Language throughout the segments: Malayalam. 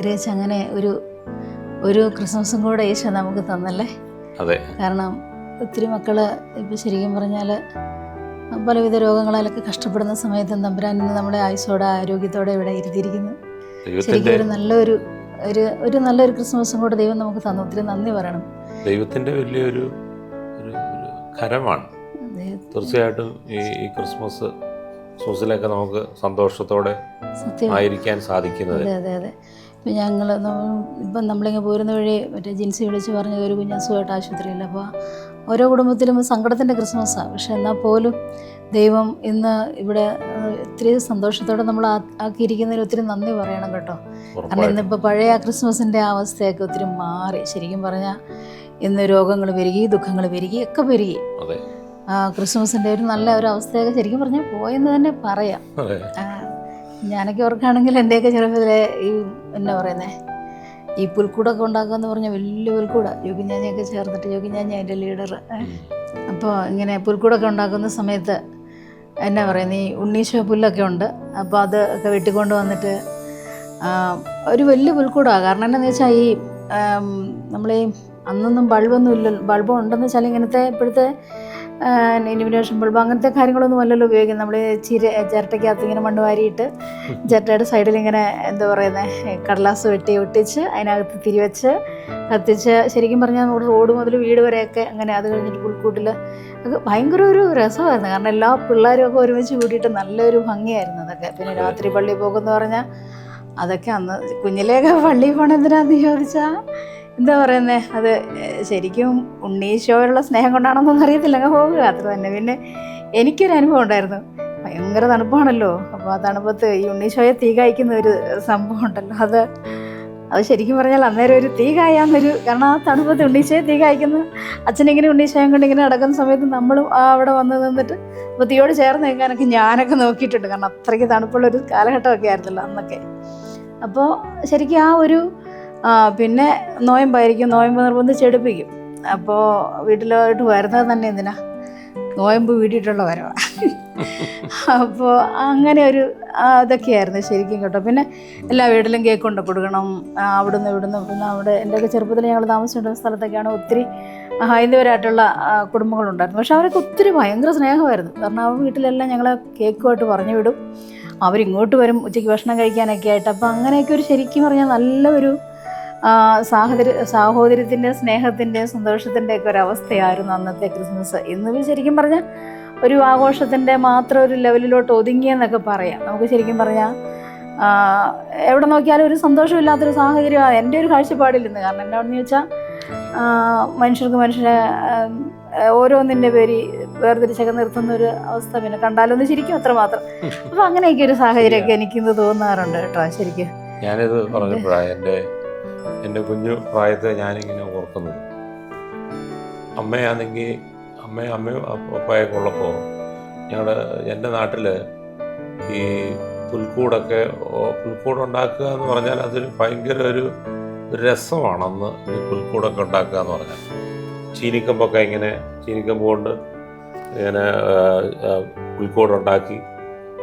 അനുഗ്രഹിച്ച് അങ്ങനെ ഒരു ക്രിസ്മസും കൂടെ യേശു നമുക്ക് തന്നല്ലേ. അതെ. കാരണം ഒത്തിരി മക്കൾ ഇപ്പം ശരിക്കും പറഞ്ഞാൽ പലവിധ രോഗങ്ങളാലൊക്കെ കഷ്ടപ്പെടുന്ന സമയത്ത് തമ്പുരാൻ നമ്മളെ ആയുസ്സോടെ ആരോഗ്യത്തോടെ ഇവിടെ ഇരുത്തിയിരിക്കുന്നു. ശരിക്കും ഒരു നല്ലൊരു ക്രിസ്മസും കൂടെ ദൈവം നമുക്ക് തന്നു. ഒത്തിരി നന്ദി പറയണം. ദൈവത്തിൻ്റെ വലിയൊരു കരമാണ്. തീർച്ചയായിട്ടും ഈ ക്രിസ്മസിലൊക്കെ നമുക്ക് സന്തോഷത്തോടെ ആയിരിക്കാൻ സാധിക്കുന്നത്. അതെ അതെ അതെ. ഇപ്പം ഇപ്പം നമ്മളിങ്ങനെ പോരുന്ന വഴി മറ്റേ ജിൻസി വിളിച്ച് പറഞ്ഞത് ഒരു കുഞ്ഞസുഖമായിട്ട് ആശുപത്രിയില്ല. അപ്പോൾ ഓരോ കുടുംബത്തിലും സങ്കടത്തിൻ്റെ ക്രിസ്മസാണ്. പക്ഷെ എന്നാൽ പോലും ദൈവം ഇന്ന് ഇവിടെ ഒത്തിരി സന്തോഷത്തോടെ നമ്മൾ ആക്കിയിരിക്കുന്നതിന് ഒത്തിരി നന്ദി പറയണം കേട്ടോ. കാരണം ഇന്നിപ്പോൾ പഴയ ക്രിസ്മസിൻ്റെ അവസ്ഥയൊക്കെ ഒത്തിരി മാറി. ശരിക്കും പറഞ്ഞാൽ ഇന്ന് രോഗങ്ങൾ പെരുകി, ദുഃഖങ്ങൾ പെരുകി, ഒക്കെ പെരുകി. ക്രിസ്മസിൻ്റെ ഒരു നല്ല ഒരു അവസ്ഥയൊക്കെ ശരിക്കും പറഞ്ഞാൽ പോയെന്ന് തന്നെ പറയാം. ഞാനൊക്കെ ഓർക്കുകയാണെങ്കിൽ എൻ്റെയൊക്കെ ചെറുപ്പത്തിലെ ഈ എന്നാ പറയുന്നത്, ഈ പുൽക്കൂടൊക്കെ ഉണ്ടാക്കുക എന്ന് പറഞ്ഞാൽ വലിയ പുൽക്കൂട, യോഗിഞ്ഞാഞ്ഞൊക്കെ ചേർന്നിട്ട്, യോഗിഞ്ഞാഞ്ഞ അതിൻ്റെ ലീഡർ. അപ്പോൾ ഇങ്ങനെ പുൽക്കൂടൊക്കെ ഉണ്ടാക്കുന്ന സമയത്ത് എന്നാ പറയുന്നത്, ഈ ഉണ്ണീശോ പുല്ലൊക്കെ ഉണ്ട്. അപ്പോൾ അത് ഒക്കെ വെട്ടിക്കൊണ്ട് വന്നിട്ട് ഒരു വലിയ പുൽക്കൂടമാണ്. കാരണം എന്താണെന്ന് വെച്ചാൽ ഈ നമ്മളീ അന്നൊന്നും ബൾബൊന്നും ഇല്ലല്ലോ. ബൾബ് ഉണ്ടെന്ന് വെച്ചാൽ ഇങ്ങനത്തെ ഇപ്പോഴത്തെ ഇലുമിനേഷൻ ബൾബ് അങ്ങനത്തെ കാര്യങ്ങളൊന്നും അല്ലല്ലോ ഉപയോഗിക്കുന്നത്. നമ്മൾ ചിരട്ടയ്ക്കകത്ത് ഇങ്ങനെ മണ്ണ് വാരിയിട്ട് ചിരട്ടയുടെ സൈഡിൽ ഇങ്ങനെ എന്താ പറയുന്നത് കടലാസ് ഒട്ടിച്ച് അതിനകത്ത് തിരിവെച്ച് കത്തിച്ച്, ശരിക്കും പറഞ്ഞാൽ നമ്മുടെ റോഡ് മുതൽ വീട് വരെയൊക്കെ അങ്ങനെ. അത് കഴിഞ്ഞിട്ട് പുൽക്കൂട്ടിൽ ഒക്കെ ഭയങ്കര ഒരു രസമായിരുന്നു. കാരണം എല്ലാ പിള്ളേരും ഒക്കെ ഒരുമിച്ച് കൂടിയിട്ട് നല്ലൊരു ഭംഗിയായിരുന്നു അതൊക്കെ. പിന്നെ രാത്രി പള്ളിയിൽ പോകുമെന്ന് പറഞ്ഞാൽ അതൊക്കെ അന്ന് കുഞ്ഞിലേക്ക് പള്ളിയിൽ പോകണം എന്തിനാന്ന് ചോദിച്ചാൽ എന്താ പറയുന്നത്, അത് ശരിക്കും ഉണ്ണീശോയുള്ള സ്നേഹം കൊണ്ടാണെന്നൊന്നും അറിയത്തില്ല, അങ്ങ് പോകുക അത്ര തന്നെ. പിന്നെ എനിക്കൊരു അനുഭവം ഉണ്ടായിരുന്നു. ഭയങ്കര തണുപ്പാണല്ലോ. അപ്പോൾ ആ തണുപ്പത്ത് ഈ ഉണ്ണീശോയെ തീ കായ്ക്കുന്ന ഒരു സംഭവം ഉണ്ടല്ലോ, അത് ശരിക്കും പറഞ്ഞാൽ അന്നേരം ഒരു തീ കായാന്നൊരു, കാരണം ആ തണുപ്പത്ത് ഉണ്ണീശോയെ തീ കായ്ക്കുന്ന അച്ഛനിങ്ങനെ ഉണ്ണീശോയം കൊണ്ട് ഇങ്ങനെ നടക്കുന്ന സമയത്ത് നമ്മളും അവിടെ വന്ന് നിന്നിട്ട് അപ്പോൾ തീയോട് ചേർന്ന് നിൽക്കാനൊക്കെ ഞാനൊക്കെ നോക്കിയിട്ടുണ്ട്. കാരണം അത്രയ്ക്ക് തണുപ്പുള്ളൊരു കാലഘട്ടമൊക്കെ ആയിരുന്നല്ലോ അന്നൊക്കെ. അപ്പോൾ ശരിക്കും ആ ഒരു പിന്നെ നോയമ്പായിരിക്കും, നോയമ്പ് നിർബന്ധിച്ചെടുപ്പിക്കും. അപ്പോൾ വീട്ടിലോട്ട് വരുന്നത് തന്നെ എന്തിനാ, നോയമ്പ് വീട്ടിട്ടുള്ള വരവാണ്. അപ്പോൾ അങ്ങനെ ഒരു ഇതൊക്കെയായിരുന്നു ശരിക്കും കേട്ടോ. പിന്നെ എല്ലാ വീട്ടിലും കേക്ക് കൊണ്ട് കൊടുക്കണം. ഇവിടുന്ന് പിന്നെ അവിടെ എൻ്റെയൊക്കെ ചെറുപ്പത്തിൽ ഞങ്ങൾ താമസിച്ചിട്ടുള്ള സ്ഥലത്തൊക്കെയാണ് ഒത്തിരി ഹൈന്ദവരായിട്ടുള്ള കുടുംബങ്ങളുണ്ടായിരുന്നു. പക്ഷെ അവരൊക്കെ ഒത്തിരി ഭയങ്കര സ്നേഹമായിരുന്നു. കാരണം ആ വീട്ടിലെല്ലാം ഞങ്ങളെ കേക്കുമായിട്ട് പറഞ്ഞു വിടും. അവരിങ്ങോട്ട് വരും ഉച്ചയ്ക്ക് ഭക്ഷണം കഴിക്കാനൊക്കെ ആയിട്ട്. അപ്പോൾ അങ്ങനെയൊക്കെ ഒരു ശരിക്കും പറഞ്ഞാൽ നല്ല ഒരു സാഹോദര്യത്തിൻ്റെ, സ്നേഹത്തിൻ്റെ, സന്തോഷത്തിൻ്റെ ഒക്കെ ഒരവസ്ഥയായിരുന്നു അന്നത്തെ ക്രിസ്മസ്. ഇന്ന് ശരിക്കും പറഞ്ഞാൽ ഒരു ആഘോഷത്തിൻ്റെ മാത്രം ഒരു ലെവലിലോട്ട് ഒതുങ്ങിയെന്നൊക്കെ പറയാം. നമുക്ക് ശരിക്കും പറഞ്ഞാൽ എവിടെ നോക്കിയാലും ഒരു സന്തോഷമില്ലാത്തൊരു സാഹചര്യമാണ് എൻ്റെ ഒരു കാഴ്ചപ്പാടിൽ ഇന്ന്. കാരണം എന്താണെന്ന് ചോദിച്ചാൽ മനുഷ്യരെ ഓരോന്നിൻ്റെ പേര് വേർതിരിച്ചൊക്കെ നിർത്തുന്ന ഒരു അവസ്ഥ. പിന്നെ കണ്ടാലൊന്ന് ശരിക്കും അത്രമാത്രം. അപ്പോൾ അങ്ങനെയൊക്കെ ഒരു സാഹചര്യമൊക്കെ എനിക്കിന്ന് തോന്നാറുണ്ട് കേട്ടോ. ശരിക്കും ഞാനിത് പറഞ്ഞപ്പോഴാണ് എൻ്റെ കുഞ്ഞു പ്രായത്തെ ഞാനിങ്ങനെ ഓർക്കുന്നത്. അമ്മയാണെങ്കിൽ അമ്മയും അപ്പായൊക്കെ ഉള്ളപ്പോൾ എൻ്റെ നാട്ടിൽ ഈ പുൽക്കൂടുണ്ടാക്കുക എന്ന് പറഞ്ഞാൽ അതൊരു ഭയങ്കര ഒരു രസമാണ്. അന്ന് ഈ പുൽക്കൂടൊക്കെ ഉണ്ടാക്കുക എന്ന് പറഞ്ഞാൽ ചീനിക്കമ്പ് കൊണ്ട് ഇങ്ങനെ പുൽക്കൂടുണ്ടാക്കി,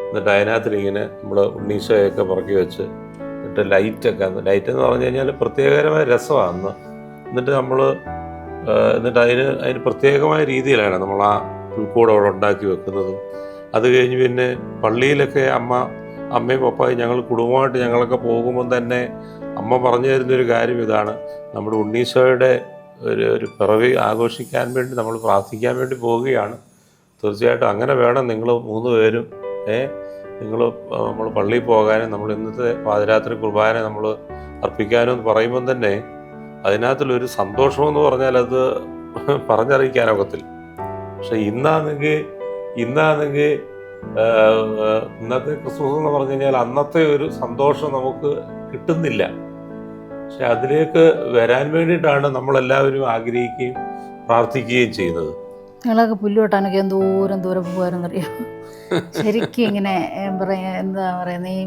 എന്നിട്ട് അതിനകത്തിലിങ്ങനെ നമ്മൾ ഉണ്ണീശോയൊക്കെ പുറക്കി വെച്ച്, എന്നിട്ട് ലൈറ്റ് എന്ന് പറഞ്ഞു കഴിഞ്ഞാൽ പ്രത്യേകമായ രസമാണ് അന്ന്. എന്നിട്ട് അതിന് പ്രത്യേകമായ രീതിയിലാണ് നമ്മൾ ആ പുൽക്കൂട് അവിടെ ഉണ്ടാക്കി വെക്കുന്നതും. അത് കഴിഞ്ഞ് പിന്നെ പള്ളിയിലൊക്കെ അമ്മയും പപ്പായും ഞങ്ങൾ കുടുംബമായിട്ട് ഞങ്ങളൊക്കെ പോകുമ്പം തന്നെ അമ്മ പറഞ്ഞു തരുന്നൊരു കാര്യം ഇതാണ്: നമ്മുടെ ഉണ്ണീശോയുടെ ഒരു പിറവി ആഘോഷിക്കാൻ വേണ്ടി നമ്മൾ പ്രാർത്ഥിക്കാൻ വേണ്ടി പോവുകയാണ്. തീർച്ചയായിട്ടും അങ്ങനെ വേണം നിങ്ങൾ 3 പേരും നമ്മൾ പള്ളിയിൽ പോകാനും നമ്മൾ ഇന്നത്തെ പാതിരാത്രി കുർബാന നമ്മൾ അർപ്പിക്കാനും എന്ന് പറയുമ്പം തന്നെ അതിനകത്തുള്ളൊരു സന്തോഷമെന്ന് പറഞ്ഞാൽ അത് പറഞ്ഞറിയിക്കാനൊക്കത്തില്ല. പക്ഷെ ഇന്നാണെങ്കിൽ ഇന്നത്തെ ക്രിസ്മസ് എന്ന് പറഞ്ഞു കഴിഞ്ഞാൽ അന്നത്തെ ഒരു സന്തോഷം നമുക്ക് കിട്ടുന്നില്ല. പക്ഷെ അതിലേക്ക് വരാൻ വേണ്ടിയിട്ടാണ് നമ്മളെല്ലാവരും ആഗ്രഹിക്കുകയും പ്രാർത്ഥിക്കുകയും ചെയ്യുന്നത്. ഞങ്ങളൊക്കെ പുല്ല് വെട്ടാനൊക്കെ ദൂരം പോകുമായിരുന്നറിയാം. ശരിക്കും ഇങ്ങനെ എന്താ പറയുന്നത്, ഈ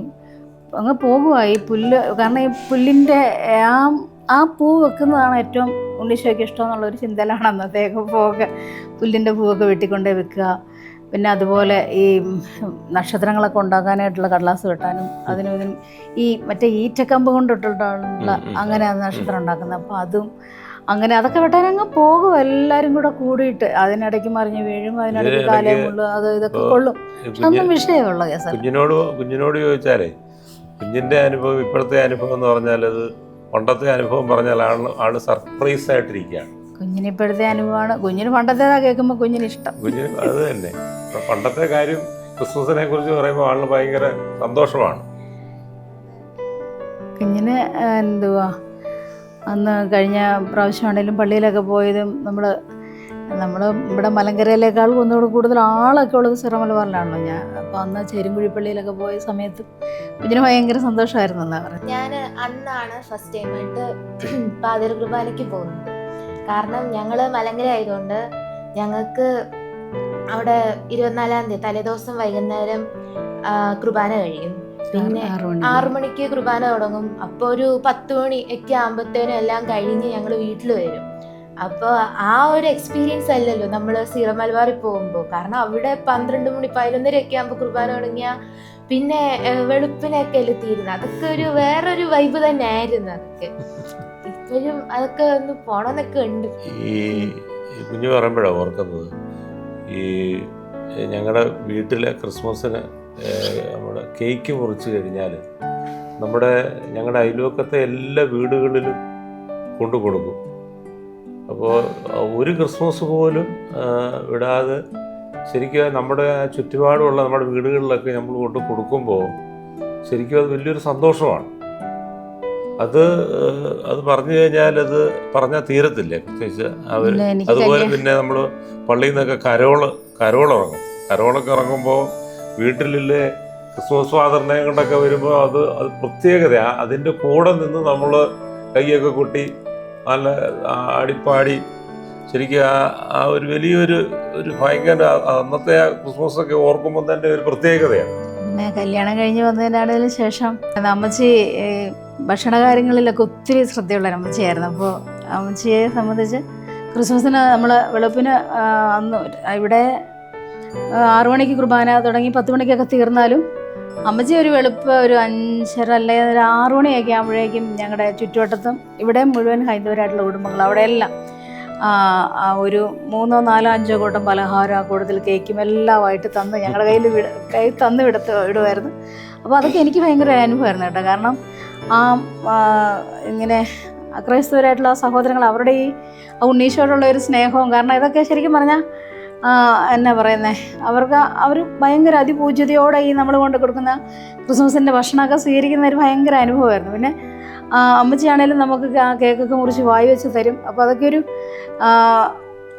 അങ്ങ് പോകുക ഈ പുല്ല്. കാരണം ഈ പുല്ലിൻ്റെ ആ പൂ വെക്കുന്നതാണ് ഏറ്റവും ഉണ്ണീശോയ്ക്ക് ഇഷ്ടം എന്നുള്ളൊരു ചിന്തയിലാണ് അന്നത്തേക്ക് പുല്ലിൻ്റെ പൂവൊക്കെ വെട്ടിക്കൊണ്ടേ വെക്കുക. പിന്നെ അതുപോലെ ഈ നക്ഷത്രങ്ങളൊക്കെ ഉണ്ടാക്കാനായിട്ടുള്ള കടലാസ് വെട്ടാനും അതിനും ഇതിനും ഈ മറ്റേ ഈറ്റക്കമ്പ് കൊണ്ടിട്ടുള്ള അങ്ങനെ നക്ഷത്രം ഉണ്ടാക്കുന്നത്. അപ്പോൾ അതും അങ്ങനെ അതൊക്കെ വെട്ടാനങ്ങ് പോകും എല്ലാവരും കൂടെ കൂടിയിട്ട്. അതിനിടയ്ക്ക് മറിഞ്ഞ് വീഴും, അതിനിടയ്ക്ക് കാലമുള്ള അത് ഇതൊക്കെ കൊള്ളും. അതൊന്നും വിഷയമുള്ള കേസാണ്. കുഞ്ഞിനോട് ചോദിച്ചാലേ കുഞ്ഞിൻ്റെ അനുഭവം ഇപ്പോഴത്തെ അനുഭവം എന്ന് പറഞ്ഞാൽ അത് പണ്ടത്തെ അനുഭവം പറഞ്ഞാൽ ആള് സർപ്രൈസ് ആയിട്ടിരിക്കുകയാണ്. കുഞ്ഞിന് ഇപ്പോഴത്തെ അനുഭവമാണ്. കുഞ്ഞിന് പണ്ടത്തേതാ കേൾക്കുമ്പോൾ കുഞ്ഞിന് ഇഷ്ടം. കുഞ്ഞിന് അത് തന്നെ. പണ്ടത്തെ കാര്യം ക്രിസ്മസിനെ കുറിച്ച് പറയുമ്പോൾ ആളിന് ഭയങ്കര സന്തോഷമാണ്. കുഞ്ഞിന് എന്തുവാ അന്ന് കഴിഞ്ഞ പ്രാവശ്യമാണെങ്കിലും പള്ളിയിലൊക്കെ പോയതും നമ്മൾ ഇവിടെ മലങ്കരയിലേക്കാൾ ഒന്നുകൂടെ കൂടുതൽ ആളൊക്കെ ഉള്ളത് സിറോ മലബാറിലാണല്ലോ ഞാൻ. അപ്പോൾ അന്ന് ചേരുംകുഴി പള്ളിയിലൊക്കെ പോയ സമയത്ത് കുഞ്ഞിന് ഭയങ്കര സന്തോഷമായിരുന്നു എന്നാ പറയുന്നത്. ഞാൻ അന്നാണ് ഫസ്റ്റ് ടൈമായിട്ട് പാതിര കുർബാനയ്ക്ക് പോകുന്നത്. കാരണം ഞങ്ങൾ മലങ്കര ആയതുകൊണ്ട് ഞങ്ങൾക്ക് അവിടെ 24-ാം തീയതി തലേദിവസം വൈകുന്നേരം കുർബാന കഴിയും. പിന്നെ 6 മണിക്ക് കുർബാന തുടങ്ങും. അപ്പോൾ ഒരു 10 മണി ഒക്കെ ആകുമ്പോഴത്തേനും എല്ലാം കഴിഞ്ഞ് ഞങ്ങൾ വീട്ടിൽ വരും. അപ്പോൾ ആ ഒരു എക്സ്പീരിയൻസ് അല്ലല്ലോ നമ്മൾ സീറോ മലബാറിൽ പോകുമ്പോൾ. കാരണം അവിടെ 12 മണി 11:30 ഒക്കെ ആകുമ്പോൾ കുർബാന തുടങ്ങിയാൽ പിന്നെ വെളുപ്പിനൊക്കെ അല്ലേ തീരുന്നത്. അതൊക്കെ ഒരു വേറൊരു വൈബ് തന്നെ ആയിരുന്നു. അതൊക്കെ ഇപ്പോഴും അതൊക്കെ ഒന്ന് പോണമെന്നൊക്കെ ഉണ്ട്. ഈ കുഞ്ഞു പറയുമ്പോഴാണ് ഓർക്കുന്നത്, ഈ ഞങ്ങളുടെ വീട്ടിലെ ക്രിസ്മസിന് നമ്മുടെ കേക്ക് മുറിച്ച് കഴിഞ്ഞാൽ ഞങ്ങളുടെ അയൽവക്കത്തെ എല്ലാ വീടുകളിലും കൊണ്ടു കൊടുക്കും. അപ്പോൾ ഒരു ക്രിസ്മസ് പോലും വിടാതെ ശരിക്കും നമ്മുടെ ചുറ്റുപാടുമുള്ള നമ്മുടെ വീടുകളിലൊക്കെ നമ്മൾ കൊണ്ട് കൊടുക്കുമ്പോൾ ശരിക്കും അത് വലിയൊരു സന്തോഷമാണ്. അത് പറഞ്ഞു കഴിഞ്ഞാൽ അത് പറഞ്ഞാൽ തീരത്തില്ലേ. പ്രത്യേകിച്ച് അവർ അതുപോലെ പിന്നെ നമ്മൾ പള്ളിയിൽ നിന്നൊക്കെ കരോളിറങ്ങും. കരോളൊക്കെ ഇറങ്ങുമ്പോൾ വീട്ടിലെ ക്രിസ്മസ് ഫാദറിനെ കൊണ്ടൊക്കെ വരുമ്പോൾ അത് പ്രത്യേകതയാണ്. അതിൻ്റെ കൂടെ നിന്ന് നമ്മൾ കൈയൊക്കെ കൊട്ടി നല്ല ആടിപ്പാടി ശരിക്കും ആ ഒരു വലിയൊരു ഭയങ്കര അന്നത്തെ ആ ക്രിസ്മസൊക്കെ ഓർക്കുമ്പോൾ തന്നെ ഒരു പ്രത്യേകതയാണ്. പിന്നെ കല്യാണം കഴിഞ്ഞ് വന്നതിനാണെങ്കിലും ശേഷം അമ്മച്ചി ഭക്ഷണ കാര്യങ്ങളിലൊക്കെ ഒത്തിരി ശ്രദ്ധയുള്ള അമ്മച്ചിയായിരുന്നു. അപ്പോൾ അമ്മച്ചിയെ സംബന്ധിച്ച് ക്രിസ്മസിന് നമ്മൾ വെളുപ്പിന് അന്ന് ഇവിടെ 6 മണിക്ക് കുർബാന തുടങ്ങി 10 മണിക്കൊക്കെ തീർന്നാലും അമ്മച്ചി ഒരു വെളുപ്പ് ഒരു 5:30 അല്ലെങ്കിൽ ഒരു 6 മണിയൊക്കെ ആകുമ്പോഴേക്കും ഞങ്ങളുടെ ചുറ്റുവട്ടത്തും ഇവിടെ മുഴുവൻ ഹൈന്ദവരായിട്ടുള്ള കുടുംബങ്ങൾ അവിടെയെല്ലാം ഒരു 3, 4, 5 കൂട്ടം പലഹാരം കൂടുതൽ കേക്കും എല്ലാമായിട്ട് തന്ന് ഞങ്ങളുടെ കയ്യിൽ തന്ന് വിടുമായിരുന്നു. അപ്പോൾ അതൊക്കെ എനിക്ക് ഭയങ്കര അനുഭവമായിരുന്നു കേട്ടോ. കാരണം ഇങ്ങനെ ക്രൈസ്തവരായിട്ടുള്ള സഹോദരങ്ങൾ അവരുടെ ഈ ഉണ്ണീശോടുള്ള ഒരു സ്നേഹവും, കാരണം ഇതൊക്കെ ശരിക്കും പറഞ്ഞാൽ എന്നാ പറയുന്നത്, അവർ ഭയങ്കര അതിപൂജ്യതയോടെ ഈ നമ്മൾ കൊണ്ട് കൊടുക്കുന്ന ക്രിസ്മസിൻ്റെ ഭക്ഷണമൊക്കെ സ്വീകരിക്കുന്ന ഒരു ഭയങ്കര അനുഭവമായിരുന്നു. പിന്നെ അമ്മച്ചിയാണേലും നമുക്ക് കേക്കൊക്കെ മുറിച്ച് വായി വെച്ച് തരും. അപ്പോൾ അതൊക്കെ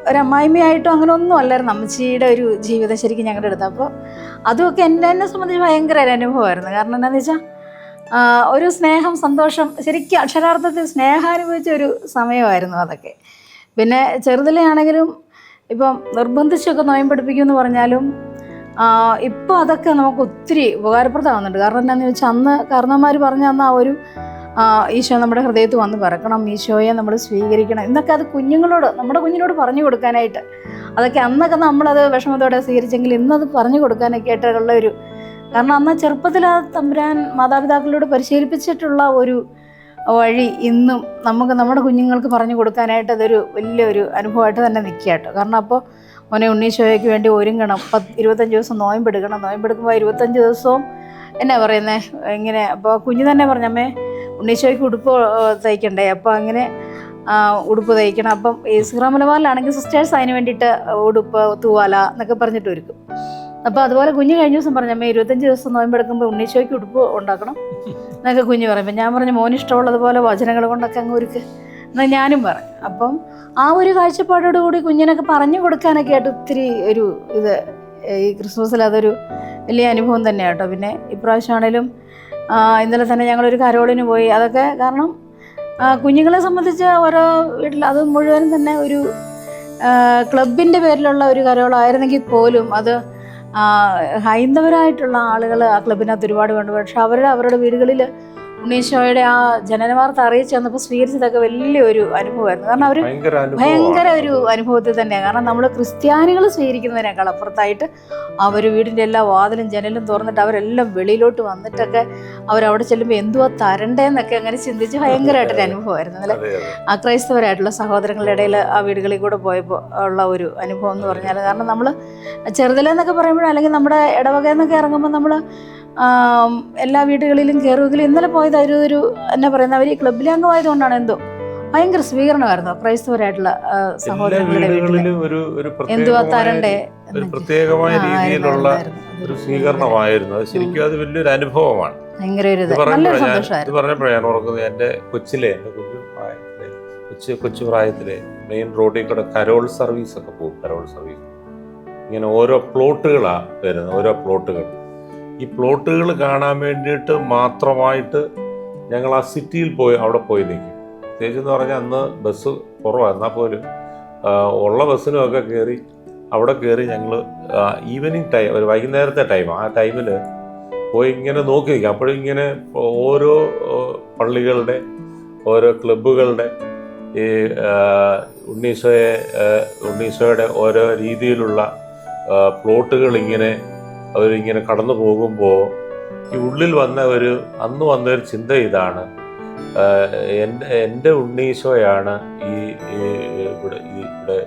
ഒരു അമ്മായിമ്മയായിട്ടും അങ്ങനെ ഒന്നും അല്ലായിരുന്നു അമ്മച്ചിയുടെ ഒരു ജീവിതം ശരിക്കും ഞങ്ങളുടെ അടുത്ത്. അപ്പോൾ അതുമൊക്കെ എന്നെ സംബന്ധിച്ച് ഭയങ്കര ഒരു അനുഭവമായിരുന്നു. കാരണം എന്താണെന്ന് വെച്ചാൽ ഒരു സ്നേഹം, സന്തോഷം, ശരിക്കും അക്ഷരാർത്ഥത്തിൽ സ്നേഹാനുഭവിച്ച ഒരു സമയമായിരുന്നു അതൊക്കെ. പിന്നെ ചെറുതിലെ ആണെങ്കിലും ഇപ്പം നിർബന്ധിച്ചൊക്കെ നോയമ്പെടുപ്പിക്കുമെന്ന് പറഞ്ഞാലും ഇപ്പോൾ അതൊക്കെ നമുക്ക് ഒത്തിരി ഉപകാരപ്രദമാകുന്നുണ്ട്. കാരണം എന്താണെന്ന് വെച്ചാൽ അന്ന് കാരണവന്മാർ പറഞ്ഞ അന്ന് ആ ഒരു ഈശോ നമ്മുടെ ഹൃദയത്തിൽ വന്ന് പിറക്കണം, ഈശോയെ നമ്മൾ സ്വീകരിക്കണം എന്നൊക്കെ അത് നമ്മുടെ കുഞ്ഞിനോട് പറഞ്ഞു കൊടുക്കാനായിട്ട്, അതൊക്കെ അന്നൊക്കെ നമ്മളത് വിഷമത്തോടെ സ്വീകരിച്ചെങ്കിൽ ഇന്നത് പറഞ്ഞു കൊടുക്കാനൊക്കെ ആയിട്ടുള്ള ഒരു, കാരണം അന്ന് ചെറുപ്പത്തിൽ ആ തമ്പുരാൻ മാതാപിതാക്കളോട് പരിശീലിപ്പിച്ചിട്ടുള്ള ഒരു വഴി ഇന്നും നമുക്ക് നമ്മുടെ കുഞ്ഞുങ്ങൾക്ക് പറഞ്ഞു കൊടുക്കാനായിട്ട് അതൊരു വലിയൊരു അനുഭവമായിട്ട് തന്നെ നിൽക്കുക കേട്ടോ. കാരണം അപ്പോൾ മോനെ ഉണ്ണീശോയ്ക്ക് വേണ്ടി ഒരുങ്ങണം, 25 ദിവസം നോയമ്പെടുക്കണം, നോയമ്പെടുക്കുമ്പോൾ 25 ദിവസവും എന്നാ പറയുന്നത് ഇങ്ങനെ. അപ്പോൾ കുഞ്ഞ് തന്നെ പറഞ്ഞമ്മേ ഉണ്ണീശോയ്ക്ക് ഉടുപ്പ് തയ്ക്കണ്ടേ, അപ്പോൾ അങ്ങനെ ഉടുപ്പ് തയ്ക്കണം. അപ്പം ഈ സീറോ മലബാറിലാണെങ്കിൽ സിസ്റ്റേഴ്സ് അതിന് വേണ്ടിയിട്ട് ഉടുപ്പ്, തൂവാല എന്നൊക്കെ പറഞ്ഞിട്ട് ഒരുക്കും. അപ്പോൾ അതുപോലെ കുഞ്ഞ് കഴിഞ്ഞ ദിവസം പറഞ്ഞമ്മേ 25 ദിവസം നോയമ്പെടുക്കുമ്പോൾ ഉണ്ണീശോയ്ക്ക് ഉടുപ്പ് ഉണ്ടാക്കണം എന്നൊക്കെ കുഞ്ഞ് പറയുമ്പോൾ ഞാൻ പറഞ്ഞു മോന് ഇഷ്ടമുള്ളതുപോലെ വചനങ്ങൾ കൊണ്ടൊക്കെ അങ്ങ് ഒരുക്ക് എന്നാൽ ഞാനും പറഞ്ഞു. അപ്പം ആ ഒരു കാഴ്ചപ്പാടോടുകൂടി കുഞ്ഞിനൊക്കെ പറഞ്ഞു കൊടുക്കാനൊക്കെ ആയിട്ട് ഒത്തിരി ഒരു ഇത് ഈ ക്രിസ്മസിൽ അതൊരു വലിയ അനുഭവം തന്നെയാണ് കേട്ടോ. പിന്നെ ഇപ്രാവശ്യമാണേലും ഇന്നലെ തന്നെ ഞങ്ങളൊരു കരോളിന് പോയി. അതൊക്കെ കാരണം കുഞ്ഞുങ്ങളെ സംബന്ധിച്ച് ഓരോ വീട്ടിൽ അത് മുഴുവനും തന്നെ ഒരു ക്ലബിൻ്റെ പേരിലുള്ള ഒരു കരോളായിരുന്നെങ്കിൽ പോലും അത് ഹൈന്ദവരായിട്ടുള്ള ആളുകൾ ആ ക്ലബിനകത്ത് ഒരുപാട് വേണ്ട. പക്ഷെ അവരുടെ വീടുകളിൽ ഉണ്ണീശോയുടെ ആ ജനന വാർത്ത അറിയിച്ചു വന്നപ്പോൾ സ്വീകരിച്ചതൊക്കെ വലിയൊരു അനുഭവമായിരുന്നു. കാരണം അവർ ഭയങ്കര ഒരു അനുഭവത്തിൽ തന്നെയാണ്. കാരണം നമ്മൾ ക്രിസ്ത്യാനികൾ സ്വീകരിക്കുന്നതിനേക്കാൾ അപ്പുറത്തായിട്ട് അവർ വീടിൻ്റെ എല്ലാ വാതിലും ജനലും തുറന്നിട്ട് അവരെല്ലാം വെളിയിലോട്ട് വന്നിട്ടൊക്കെ അവരവിടെ ചെല്ലുമ്പോൾ എന്തുവാ തരണ്ടേന്നൊക്കെ അങ്ങനെ ചിന്തിച്ച് ഭയങ്കരമായിട്ടൊരു അനുഭവമായിരുന്നു. അല്ലെ, ആ ക്രൈസ്തവരായിട്ടുള്ള സഹോദരങ്ങളുടെ ഇടയിൽ ആ വീടുകളിൽ കൂടെ പോയപ്പോൾ ഉള്ള ഒരു അനുഭവം എന്ന് പറഞ്ഞാൽ, കാരണം നമ്മൾ ചെറുതലെന്നൊക്കെ പറയുമ്പോൾ അല്ലെങ്കിൽ നമ്മുടെ ഇടവക എന്നൊക്കെ ഇറങ്ങുമ്പോൾ നമ്മൾ എല്ലാ വീടുകളിലും കയറുമെങ്കിലും ഇന്നലെ പോയത് ഒരു എന്നാ പറയുന്നത്, അവർ ഈ ക്ലബിലെ അംഗമായതുകൊണ്ടാണ് എന്തോ ഭയങ്കര സ്വീകരണമായിരുന്നു ക്രൈസ്തവരായിട്ടുള്ള സഹോദരങ്ങളുടെ വീട്ടിൽ. എന്തുവാ തരണ്ടേ, ഒരു പ്രത്യേകമായ രീതിയിലുള്ള ഒരു സ്വീകരണമായിരുന്നു. അത് ശരിക്കും അത് വലിയൊരു അനുഭവമാണ്. ഭയങ്കര ഒരു നല്ലൊരു സന്തോഷമായിരുന്നു. ഇത് പറഞ്ഞപ്പോഴാണ് ഞാൻ ഓർക്കുന്നത്, എൻ്റെ കൊച്ചിലെ കൊച്ചു പ്രായത്തിലെ മെയിൻ റോഡിൽ കൂടെ കരോൾ സർവീസ് ഒക്കെ പോകും. കരോൾ സർവീസ് ഇങ്ങനെ ഓരോ പ്ലോട്ടുകളാണ് വരുന്നത്, ഓരോ പ്ലോട്ടുകൾ. ഈ പ്ലോട്ടുകൾ കാണാൻ വേണ്ടിയിട്ട് മാത്രമായിട്ട് ഞങ്ങൾ ആ സിറ്റിയിൽ പോയി അവിടെ പോയി നിൽക്കും. പ്രത്യേകിച്ച് എന്ന് പറഞ്ഞാൽ അന്ന് ബസ് കുറവാണ്, എന്നാൽ പോലും ഉള്ള ബസ്സിനുമൊക്കെ കയറി അവിടെ കയറി ഞങ്ങൾ ഈവനിങ് ടൈം, ഒരു വൈകുന്നേരത്തെ ടൈം, ആ ടൈമിൽ പോയി ഇങ്ങനെ നോക്കി നിൽക്കും. അപ്പോഴും ഇങ്ങനെ ഓരോ പള്ളികളുടെ ഓരോ ക്ലബ്ബുകളുടെ ഈ ഉണ്ണീശോയുടെ ഓരോ രീതിയിലുള്ള പ്ലോട്ടുകൾ ഇങ്ങനെ അവരിങ്ങനെ കടന്നു പോകുമ്പോൾ ഈ ഉള്ളിൽ അന്ന് വന്നൊരു ചിന്ത ഇതാണ്, എൻ്റെ ഉണ്ണീശോയാണ് ഇവിടെ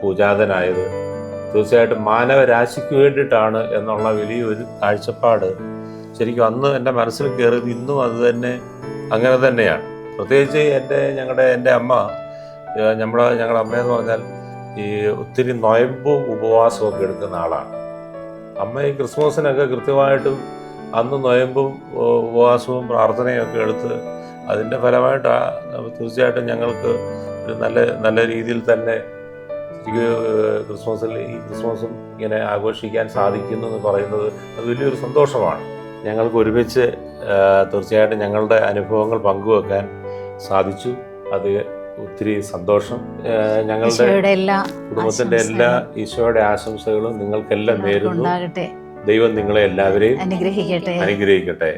പൂജാതനായത്. തീർച്ചയായിട്ടും മാനവരാശിക്ക് വേണ്ടിയിട്ടാണ് എന്നുള്ള വലിയൊരു കാഴ്ചപ്പാട് ശരിക്കും അന്ന് എൻ്റെ മനസ്സിൽ കയറിയത്. ഇന്നും അത് തന്നെ അങ്ങനെ തന്നെയാണ്. പ്രത്യേകിച്ച് എൻ്റെ അമ്മ, ഞങ്ങളുടെ അമ്മയെന്ന് പറഞ്ഞാൽ ഈ ഒത്തിരി നൊയമ്പും ഉപവാസവും ഒക്കെ എടുക്കുന്ന ആളാണ്. അമ്മ ഈ ക്രിസ്മസിനൊക്കെ കൃത്യമായിട്ടും അന്ന് നൊയമ്പും ഉപവാസവും പ്രാർത്ഥനയും ഒക്കെ എടുത്ത് അതിൻ്റെ ഫലമായിട്ട് തീർച്ചയായിട്ടും ഞങ്ങൾക്ക് ഒരു നല്ല രീതിയിൽ തന്നെ ക്രിസ്മസും ഇങ്ങനെ ആഘോഷിക്കാൻ സാധിക്കുന്നു എന്ന് പറയുന്നത് അത് വലിയൊരു സന്തോഷമാണ്. ഞങ്ങൾക്ക് ഒരുമിച്ച് തീർച്ചയായിട്ടും ഞങ്ങളുടെ അനുഭവങ്ങൾ പങ്കുവെക്കാൻ സാധിച്ചു. അത് ഒത്തിരി സന്തോഷം. ഞങ്ങളുടെ കുടുംബത്തിൻ്റെ എല്ലാ ഈശോയുടെ ആശംസകളും നിങ്ങൾക്കെല്ലാം നേരുന്നു. ദൈവം നിങ്ങളെ എല്ലാവരെയും അനുഗ്രഹിക്കട്ടെ.